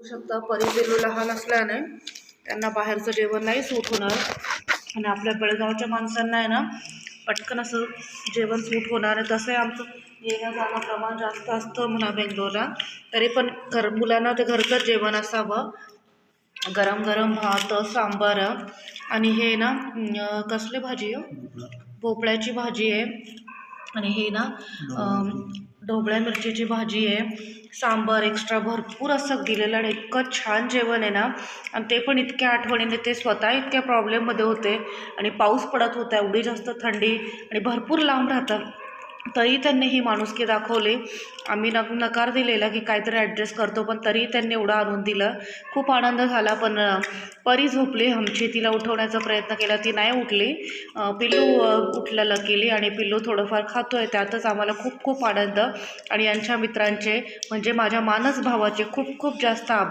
शकता परी पिल्लू लहान असल्याने त्यांना बाहेरचं जेवण नाही सूट होणार आणि आपल्या बेळगावच्या माणसांना आहे ना पटकन असं जेवण सूट होणार आहे. तसं आमचं येणं जाणं प्रमाण जास्त असतं म्हणा बेंगलोरला, तरी पण मुलांना ते घरचंच जेवण असावं. गरम गरम भात सांबार आणि हे ना कसली भाजी आहे, भोपळ्याची भाजी आहे आणि हे ना ढोबळ्या मिरचीची भाजी आहे, सांबार एक्स्ट्रा भरपूर असं दिलेलं आणि इतकं छान जेवण आहे ना. आणि ते पण इतक्या आठवणीने, ते स्वतः इतक्या प्रॉब्लेममध्ये होते आणि पाऊस पडत होता, एवढी जास्त थंडी आणि भरपूर लांब राहतात, तरी त्यांनी ही माणुसकी दाखवली. आम्ही नकार दिलेला की काहीतरी ॲडजस्ट करतो, पण तरी त्यांनी एवढं आणून दिलं. खूप आनंद झाला. पण परी झोपली आमची, तिला उठवण्याचा प्रयत्न केला, ती नाही उठली. पिल्लू उठलेलं केली आणि पिल्लू थोडंफार खातोय, त्यातच आम्हाला खूप खूप आनंद. आणि यांच्या मित्रांचे म्हणजे माझ्या मानस भावाचे खूप खूप जास्त